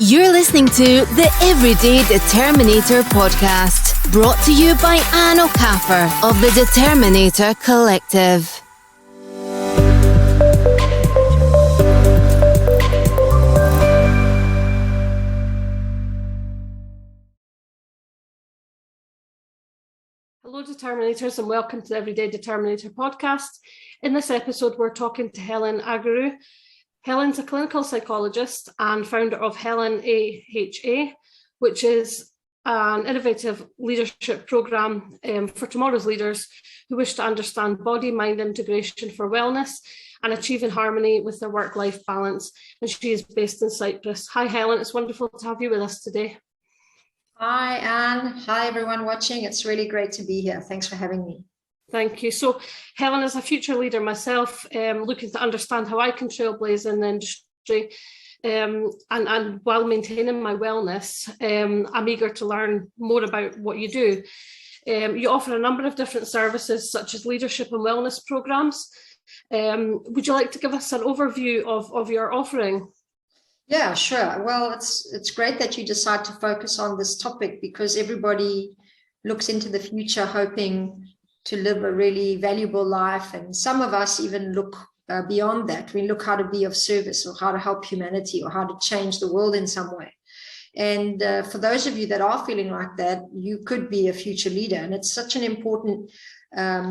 You're listening to the Everyday Determinator podcast, brought to you by Anne O'Caffer of the Determinator Collective. Hello Determinators, and welcome to the Everyday Determinator podcast. In this episode we're talking to Helen Argyrou. Helen's a clinical psychologist and founder of Helen AHA, which is an innovative leadership program for tomorrow's leaders who wish to understand body-mind integration for wellness and achieving harmony with their work-life balance. And she is based in Cyprus. Hi Helen, it's wonderful to have you with us today. Hi Anne, hi everyone watching. It's really great to be here. Thanks for having me. Thank you. So Helen, as a future leader myself, looking to understand how I can trailblaze in the industry and while maintaining my wellness, I'm eager to learn more about what you do. You offer a number of different services such as leadership and wellness programs. Would you like to give us an overview of your offering? Yeah, sure. Well, it's great that you decide to focus on this topic because everybody looks into the future hoping to live a really valuable life. And some of us even look beyond that. We look how to be of service or how to help humanity or how to change the world in some way. And for those of you that are feeling like that, you could be a future leader. And it's such an important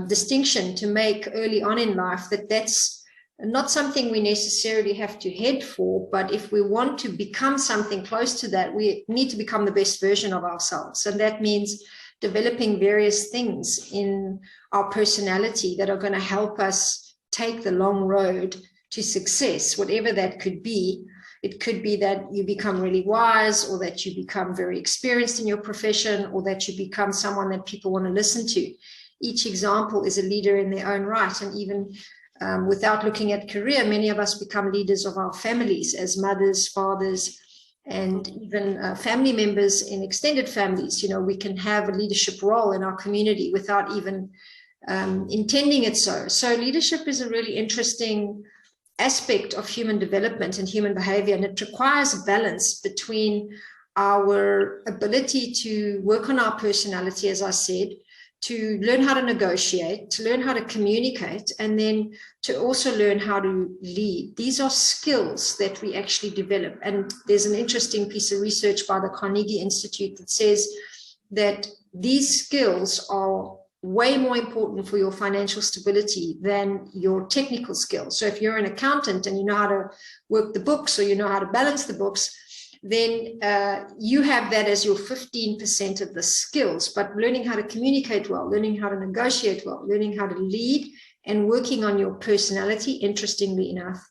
distinction to make early on in life that's not something we necessarily have to head for, but if we want to become something close to that, we need to become the best version of ourselves. And that means developing various things in our personality that are going to help us take the long road to success, whatever that could be. It could be that you become really wise, or that you become very experienced in your profession, or that you become someone that people want to listen to. Each example is a leader in their own right. And even without looking at career, many of us become leaders of our families as mothers, fathers, and even family members in extended families. You know, we can have a leadership role in our community without even intending it so. So leadership is a really interesting aspect of human development and human behavior, and it requires a balance between our ability to work on our personality, as I said, to learn how to negotiate, to learn how to communicate, and then to also learn how to lead. These are skills that we actually develop. And there's an interesting piece of research by the Carnegie Institute that says that these skills are way more important for your financial stability than your technical skills. So if you're an accountant and you know how to work the books, or you know how to balance the books, then you have that as your 15% of the skills. But learning how to communicate well, learning how to negotiate well, learning how to lead, and working on your personality, interestingly enough,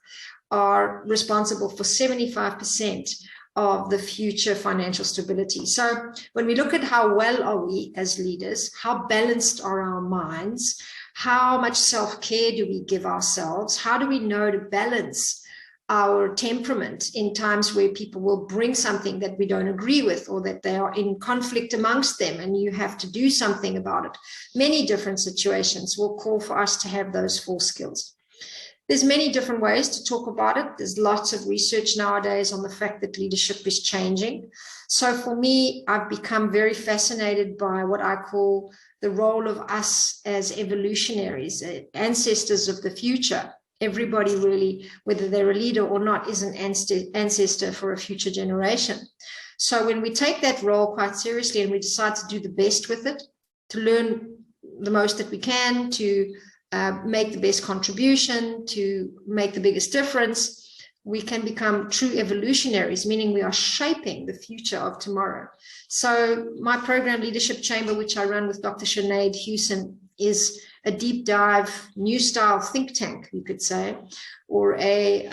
are responsible for 75% of the future financial stability. So when we look at how well are we as leaders, how balanced are our minds, how much self-care do we give ourselves, how do we know to balance our temperament in times where people will bring something that we don't agree with, or that they are in conflict amongst them and you have to do something about it. Many different situations will call for us to have those 4 skills. There's many different ways to talk about it. There's lots of research nowadays on the fact that leadership is changing. So for me, I've become very fascinated by what I call the role of us as evolutionaries, ancestors of the future. Everybody really, whether they're a leader or not, is an ancestor for a future generation. So when we take that role quite seriously and we decide to do the best with it, to learn the most that we can, to make the best contribution, to make the biggest difference, we can become true evolutionaries, meaning we are shaping the future of tomorrow. So my program, Leadership Chamber, which I run with Dr. Sinead Hewson, is a deep dive, new style think tank, you could say, or a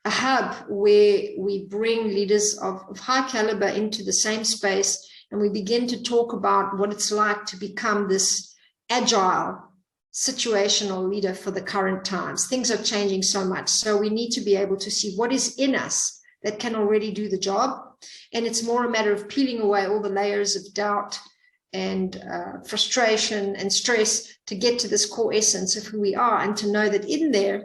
hub where we bring leaders of high caliber into the same space, and we begin to talk about what it's like to become this agile, situational leader for the current times. Things are changing so much, so we need to be able to see what is in us that can already do the job, and it's more a matter of peeling away all the layers of doubt and frustration and stress to get to this core essence of who we are, and to know that in there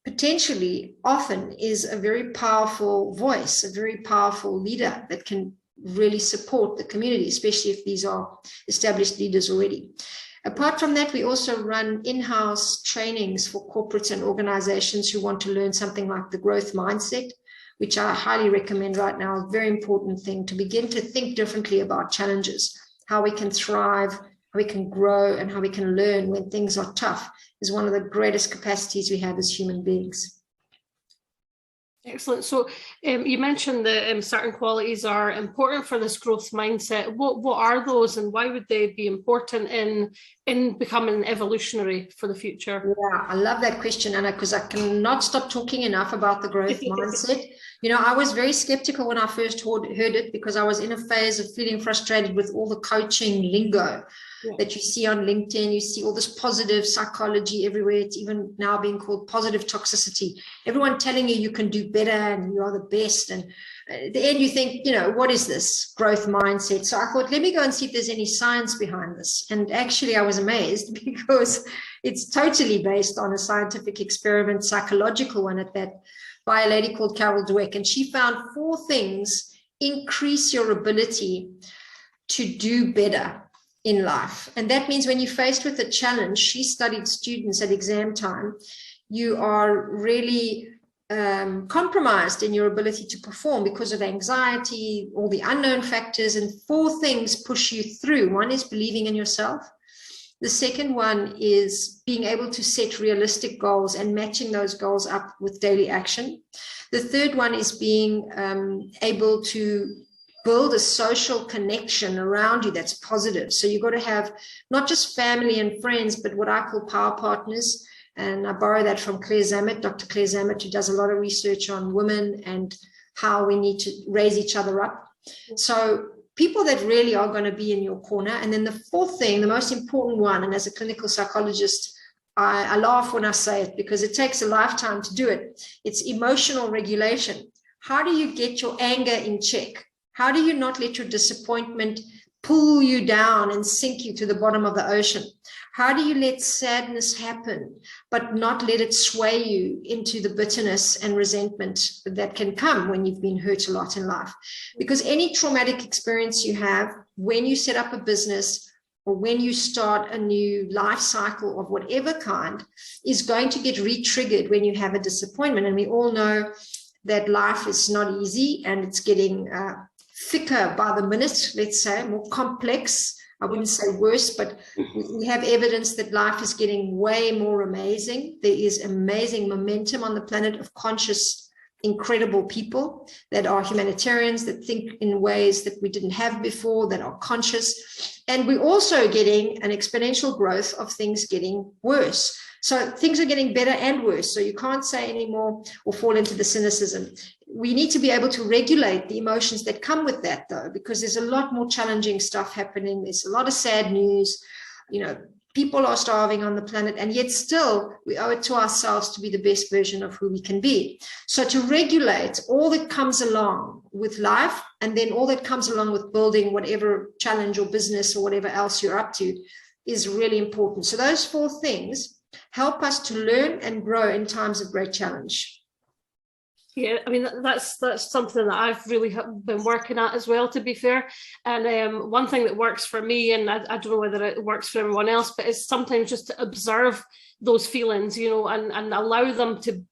potentially often is a very powerful voice, a very powerful leader that can really support the community, especially if these are established leaders already. Apart from that, we also run in-house trainings for corporates and organizations who want to learn something like the growth mindset, which I highly recommend right now. A very important thing to begin to think differently about challenges, how we can thrive, how we can grow, and how we can learn when things are tough is one of the greatest capacities we have as human beings. Excellent. So you mentioned that certain qualities are important for this growth mindset. What are those, and why would they be important in becoming evolutionary for the future? Yeah, I love that question, Anna, because I cannot stop talking enough about the growth mindset. You know, I was very skeptical when I first heard it, because I was in a phase of feeling frustrated with all the coaching lingo that you see on LinkedIn. You see all this positive psychology everywhere. It's even now being called positive toxicity. Everyone telling you you can do better and you are the best. And at the end you think, you know, what is this growth mindset? So I thought, let me go and see if there's any science behind this. And actually I was amazed, because it's totally based on a scientific experiment, psychological one at that, by a lady called Carol Dweck. And she found 4 things increase your ability to do better in life. And that means when you're faced with a challenge, she studied students at exam time, you are really compromised in your ability to perform because of anxiety, all the unknown factors, and 4 things push you through. One is believing in yourself. The second one is being able to set realistic goals and matching those goals up with daily action. The third one is being able to build a social connection around you that's positive. So you've got to have not just family and friends, but what I call power partners. And I borrow that from Claire Zammit, Dr. Claire Zammit, who does a lot of research on women and how we need to raise each other up. So people that really are going to be in your corner. And then the 4th thing, the most important one, and as a clinical psychologist, I laugh when I say it because it takes a lifetime to do it. It's emotional regulation. How do you get your anger in check? How do you not let your disappointment pull you down and sink you to the bottom of the ocean? How do you let sadness happen, but not let it sway you into the bitterness and resentment that can come when you've been hurt a lot in life? Because any traumatic experience you have when you set up a business or when you start a new life cycle of whatever kind is going to get re-triggered when you have a disappointment. And we all know that life is not easy, and it's getting thicker by the minute, let's say, more complex. I wouldn't say worse, but we have evidence that life is getting way more amazing. There is amazing momentum on the planet of conscious, incredible people that are humanitarians, that think in ways that we didn't have before, that are conscious. And we're also getting an exponential growth of things getting worse. So things are getting better and worse. So you can't say anymore or fall into the cynicism. We need to be able to regulate the emotions that come with that, though, because there's a lot more challenging stuff happening. There's a lot of sad news. You know, people are starving on the planet, and yet still we owe it to ourselves to be the best version of who we can be. So to regulate all that comes along with life, and then all that comes along with building whatever challenge or business or whatever else you're up to, is really important. So those 4 things help us to learn and grow in times of great challenge. Yeah, I mean, that's something that I've really been working at as well, to be fair. And one thing that works for me, and I don't know whether it works for everyone else, but it's sometimes just to observe those feelings, you know, and allow them to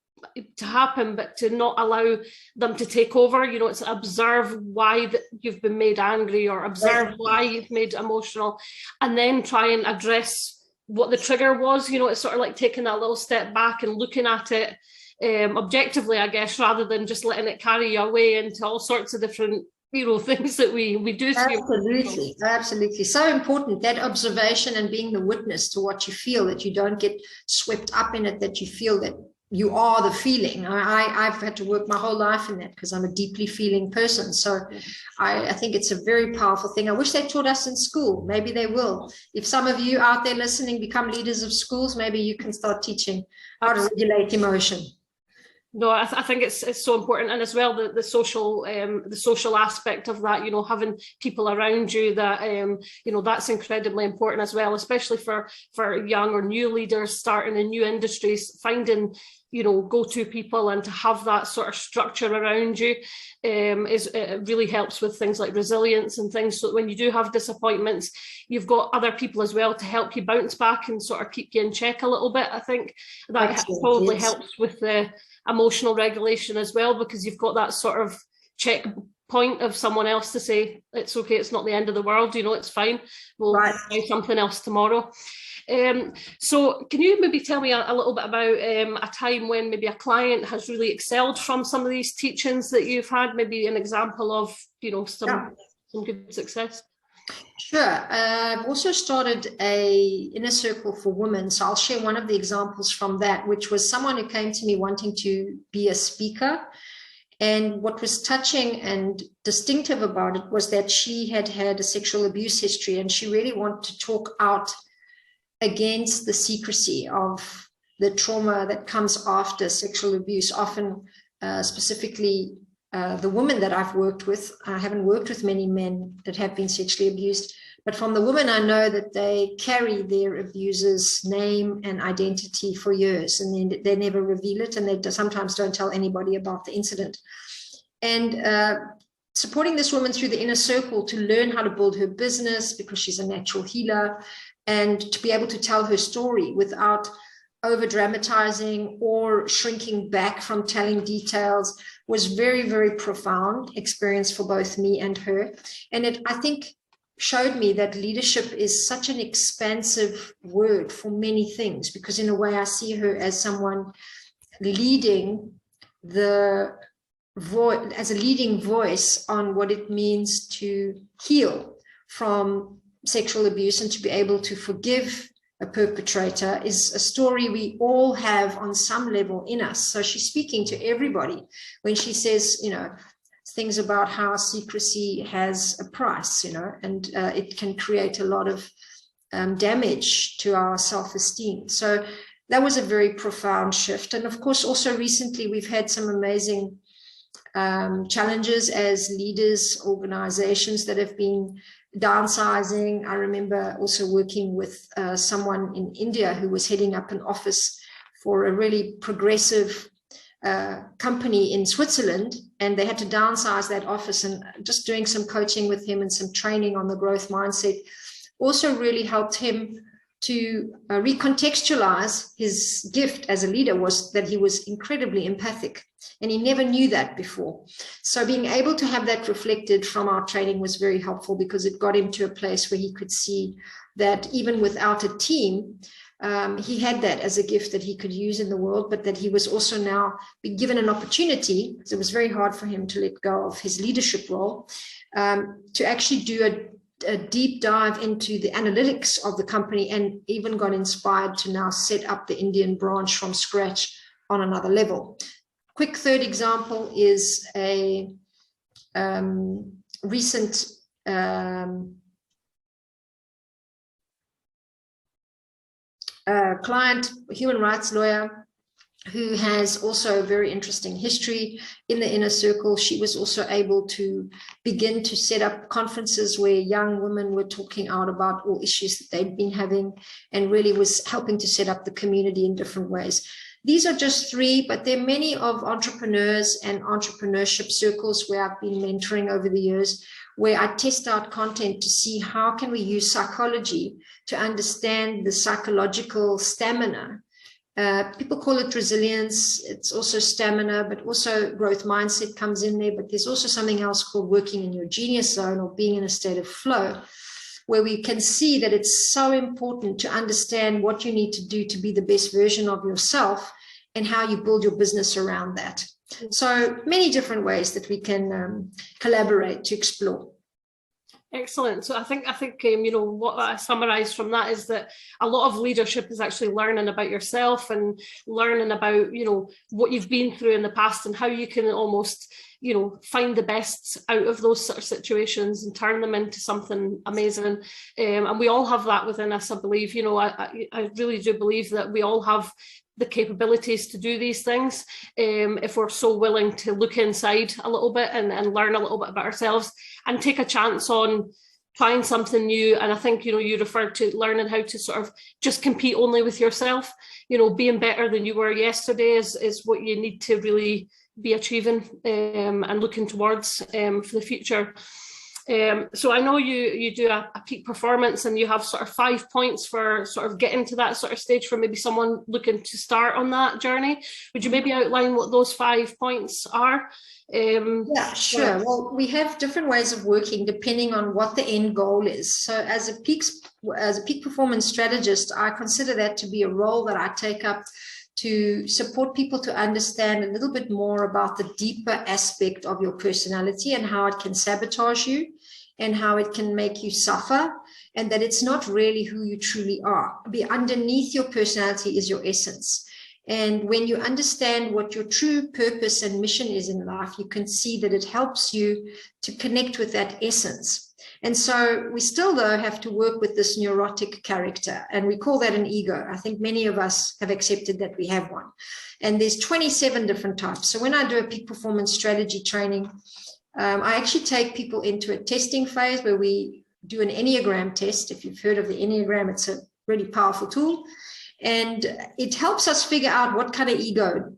happen, but to not allow them to take over. You know, it's observe why you've been made angry, or observe why you've made emotional, and then try and address what the trigger was. You know, it's sort of like taking that little step back and looking at it objectively, I guess, rather than just letting it carry you away into all sorts of different, you know, things that we do. Absolutely. So important, that observation and being the witness to what you feel, that you don't get swept up in it, that you feel that you are the feeling. I've had to work my whole life in that because I'm a deeply feeling person. So I think it's a very powerful thing. I wish they taught us in school. Maybe they will. If some of you out there listening become leaders of schools, maybe you can start teaching how to regulate emotion. No, I think it's so important, and as well the social aspect of that. You know, having people around you that you know, that's incredibly important as well, especially for young or new leaders starting in new industries. Finding go-to people, and to have that sort of structure around you it really helps with things like resilience and things. So when you do have disappointments, you've got other people as well to help you bounce back and sort of keep you in check a little bit. I think that probably helps with the emotional regulation as well, because you've got that sort of check point of someone else to say, it's okay, it's not the end of the world, it's fine, we'll try something else tomorrow. So can you maybe tell me a little bit about a time when maybe a client has really excelled from some of these teachings that you've had, maybe an example of some good success? Sure. I've also started a inner circle for women, so I'll share one of the examples from that, which was someone who came to me wanting to be a speaker. And what was touching and distinctive about it was that she had had a sexual abuse history, and she really wanted to talk out against the secrecy of the trauma that comes after sexual abuse. Often, specifically, the women that I've worked with, I haven't worked with many men that have been sexually abused, but from the women I know that they carry their abuser's name and identity for years, and they never reveal it, and they sometimes don't tell anybody about the incident. And supporting this woman through the inner circle to learn how to build her business, because she's a natural healer, and to be able to tell her story without over dramatizing or shrinking back from telling details was very, very profound experience for both me and her. And it, I think, showed me that leadership is such an expansive word for many things, because in a way I see her as someone leading as a leading voice on what it means to heal from sexual abuse and to be able to forgive a perpetrator is a story we all have on some level in us. So she's speaking to everybody when she says, things about how secrecy has a price, and it can create a lot of damage to our self-esteem. So that was a very profound shift. And of course, also recently, we've had some amazing challenges as leaders, organizations that have been downsizing. I remember also working with someone in India who was heading up an office for a really progressive company in Switzerland, and they had to downsize that office, and just doing some coaching with him and some training on the growth mindset also really helped him to recontextualize his gift as a leader, was that he was incredibly empathic, and he never knew that before. So being able to have that reflected from our training was very helpful, because it got him to a place where he could see that even without a team, he had that as a gift that he could use in the world, but that he was also now being given an opportunity, because it was very hard for him to let go of his leadership role, to actually do a deep dive into the analytics of the company, and even got inspired to now set up the Indian branch from scratch on another level. Quick third example is a recent client, a human rights lawyer, who has also a very interesting history in the inner circle. She was also able to begin to set up conferences where young women were talking out about all issues that they'd been having, and really was helping to set up the community in different ways. These are just three, but there are many of entrepreneurs and entrepreneurship circles where I've been mentoring over the years, where I test out content to see how can we use psychology to understand the psychological stamina. People call it resilience. It's also stamina, but also growth mindset comes in there. But there's also something else called working in your genius zone, or being in a state of flow, where we can see that it's so important to understand what you need to do to be the best version of yourself, and how you build your business around that. So many different ways that we can collaborate to explore. Excellent. So I think what I summarise from that is that a lot of leadership is actually learning about yourself, and learning about what you've been through in the past, and how you can almost find the best out of those sort of situations and turn them into something amazing. And we all have that within us, I believe. I really do believe that we all have the capabilities to do these things, if we're so willing to look inside a little bit and learn a little bit about ourselves, and take a chance on trying something new. And I think, you know, you referred to learning how to sort of just compete only with yourself. You know, being better than you were yesterday is what you need to really be achieving and looking towards for the future. So I know you do a peak performance, and you have sort of 5 points for sort of getting to that sort of stage for maybe someone looking to start on that journey. Would you maybe outline what those 5 points are? Yeah, sure. Well, we have different ways of working depending on what the end goal is. So as a peak performance strategist, I consider that to be a role that I take up to support people to understand a little bit more about the deeper aspect of your personality and how it can sabotage you and how it can make you suffer, and that it's not really who you truly are. Underneath your personality is your essence. And when you understand what your true purpose and mission is in life, you can see that it helps you to connect with that essence. And so we still, though, have to work with this neurotic character, and we call that an ego. I think many of us have accepted that we have one. And there's 27 different types. So when I do a peak performance strategy training, I actually take people into a testing phase where we do an Enneagram test. If you've heard of the Enneagram, it's a really powerful tool. And it helps us figure out what kind of ego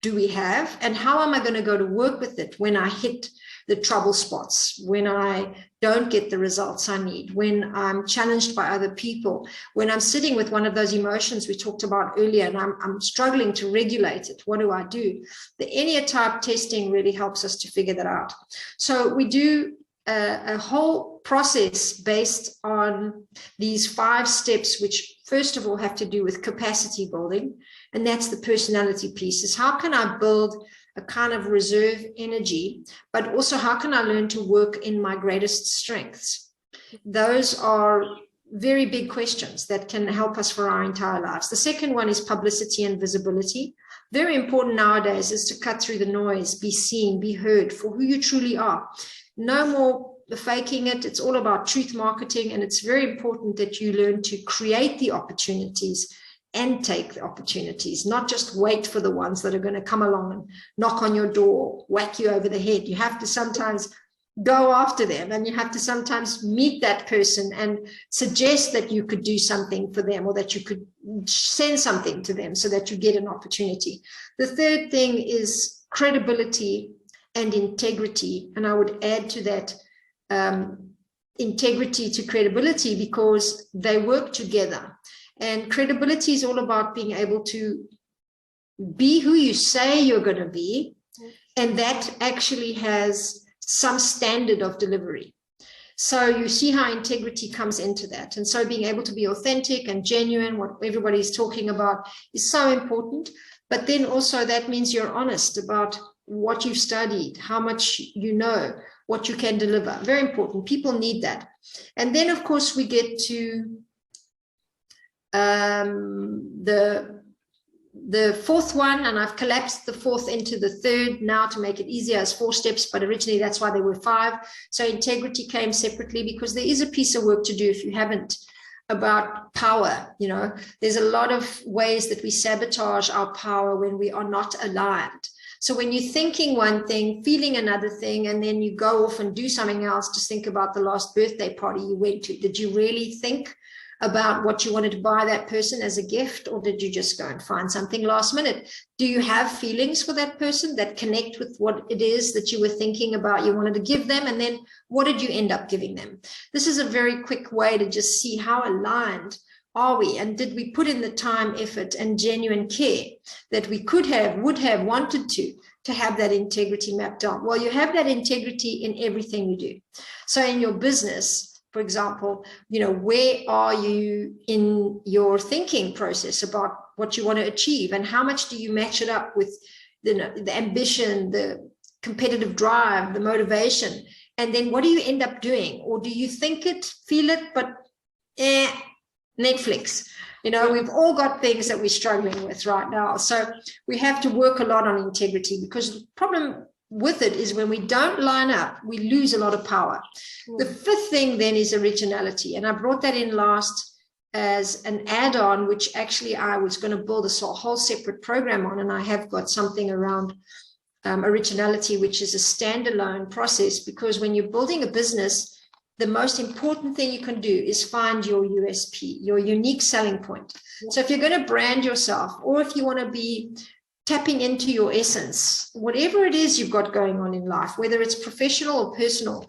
do we have, and how am I going to go to work with it when I hit the trouble spots, when I don't get the results I need, when I'm challenged by other people, when I'm sitting with one of those emotions we talked about earlier and I'm struggling to regulate it. What do I do? The Enneatype testing really helps us to figure that out. So we do a whole process based on these 5 steps, which first of all have to do with capacity building. And that's the personality piece, is how can I build a kind of reserve energy, but also how can I learn to work in my greatest strengths? Those are very big questions that can help us for our entire lives. The second one is publicity and visibility. Very important nowadays is to cut through the noise, be seen, be heard for who you truly are. No more faking it. It's all about truth marketing, and it's very important that you learn to create the opportunities and take the opportunities, not just wait for the ones that are going to come along and knock on your door, whack you over the head. You have to sometimes go after them, and you have to sometimes meet that person and suggest that you could do something for them, or that you could send something to them so that you get an opportunity. The third thing is credibility and integrity. And I would add to that integrity to credibility, because they work together. And credibility is all about being able to be who you say you're going to be, and that actually has some standard of delivery. So you see how integrity comes into that. And so being able to be authentic and genuine, what everybody's talking about, is so important. But then also that means you're honest about what you've studied, how much you know, what you can deliver. Very important. People need that. And then, of course, we get to the fourth one, and I've collapsed the fourth into the third now to make it easier, as 4 steps, but originally that's why there were 5. So integrity came separately, because there is a piece of work to do, if you haven't, about power. You know, there's a lot of ways that we sabotage our power when we are not aligned. So when you're thinking one thing, feeling another thing, and then you go off and do something else, just think about the last birthday party you went to. Did you really think about what you wanted to buy that person as a gift, or did you just go and find something last minute? Do you have feelings for that person that connect with what it is that you were thinking about you wanted to give them? And then what did you end up giving them? This is a very quick way to just see how aligned are we, and did we put in the time, effort, and genuine care that we could have, would have, wanted to have that integrity mapped out? Well, you have that integrity in everything you do. So in your business, for example, you know, where are you in your thinking process about what you want to achieve, and how much do you match it up with the ambition, the competitive drive, the motivation? And then what do you end up doing? Or do you think it, feel it, but Netflix? You know, we've all got things that we're struggling with right now. So we have to work a lot on integrity, because the problem with it is when we don't line up, we lose a lot of power. The fifth thing then is originality. And I brought that in last as an add-on, which actually I was going to build a whole separate program on. And I have got something around originality, which is a standalone process, because when you're building a business, the most important thing you can do is find your USP, your unique selling point. So if you're going to brand yourself, or if you want to be tapping into your essence, whatever it is you've got going on in life, whether it's professional or personal,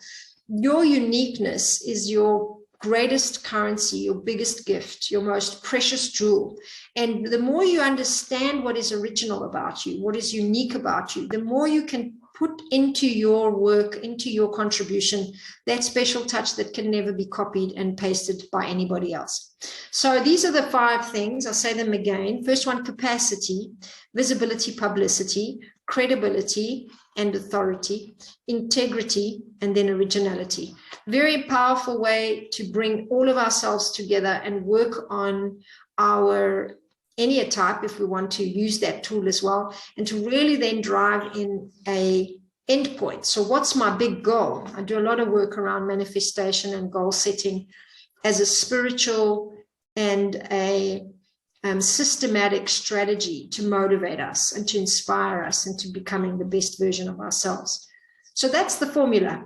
your uniqueness is your greatest currency, your biggest gift, your most precious jewel. And the more you understand what is original about you, what is unique about you, the more you can put into your work, into your contribution, that special touch that can never be copied and pasted by anybody else. So these are the 5 things. I'll say them again. First one, capacity, visibility, publicity, credibility and authority, integrity, and then originality. Very powerful way to bring all of ourselves together and work on our Enneatype, if we want to use that tool as well, and to really then drive in a endpoint. So what's my big goal? I do a lot of work around manifestation and goal setting as a spiritual and a systematic strategy to motivate us and to inspire us into becoming the best version of ourselves. So that's the formula.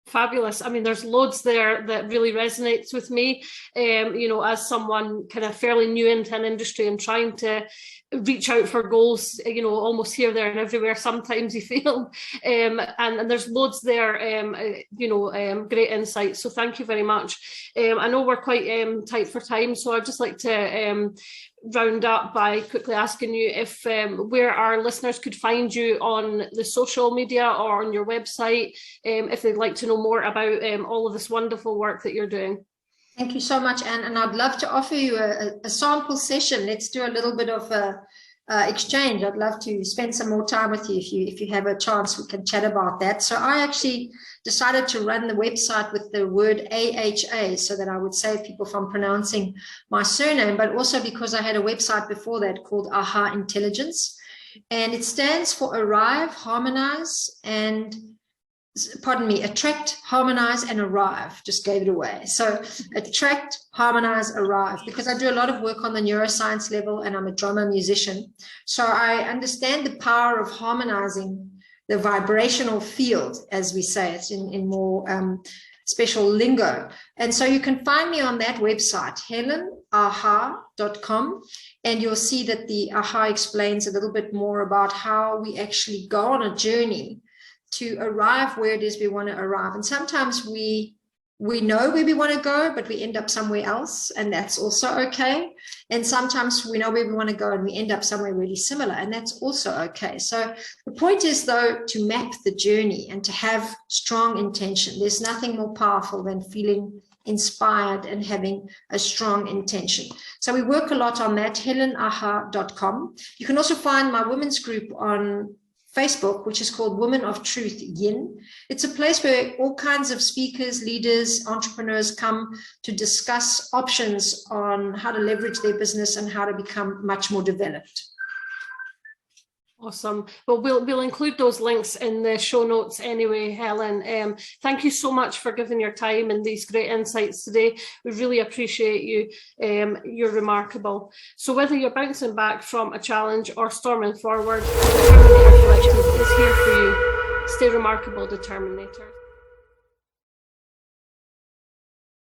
Fabulous. I mean, there's loads there that really resonates with me, you know, as someone kind of fairly new into an industry and trying to reach out for goals, you know, almost here, there and everywhere sometimes you feel. And there's loads there, you know, great insights. So thank you very much. I know we're quite tight for time, so I'd just like to round up by quickly asking you if where our listeners could find you on the social media or on your website, if they'd like to know more about all of this wonderful work that you're doing. Thank you so much, Anne. And I'd love to offer you a sample session. Let's do a little bit of exchange. I'd love to spend some more time with you. If you have a chance, we can chat about that. So I actually decided to run the website with the word AHA so that I would save people from pronouncing my surname, but also because I had a website before that called AHA Intelligence. And it stands for Arrive, Harmonise, and attract, harmonize, and arrive. Just gave it away. So attract, harmonize, arrive, because I do a lot of work on the neuroscience level and I'm a drummer musician. So I understand the power of harmonizing the vibrational field, as we say it in more special lingo. And so you can find me on that website, HelenAHA.com, and you'll see that the AHA explains a little bit more about how we actually go on a journey to arrive where it is we want to arrive. And sometimes we know where we want to go, but we end up somewhere else, and that's also okay. And sometimes we know where we want to go and we end up somewhere really similar, and that's also okay. So the point is, though, to map the journey and to have strong intention. There's nothing more powerful than feeling inspired and having a strong intention. So we work a lot on that, HelenAHA.com. You can also find my women's group on Facebook, which is called Women of Truth Yin. It's a place where all kinds of speakers, leaders, entrepreneurs come to discuss options on how to leverage their business and how to become much more developed. Awesome. Well, we'll include those links in the show notes anyway, Helen. Thank you so much for giving your time and these great insights today. We really appreciate you. You're remarkable. So whether you're bouncing back from a challenge or storming forward, the Determinator Collective is here for you. Stay remarkable, Determinator.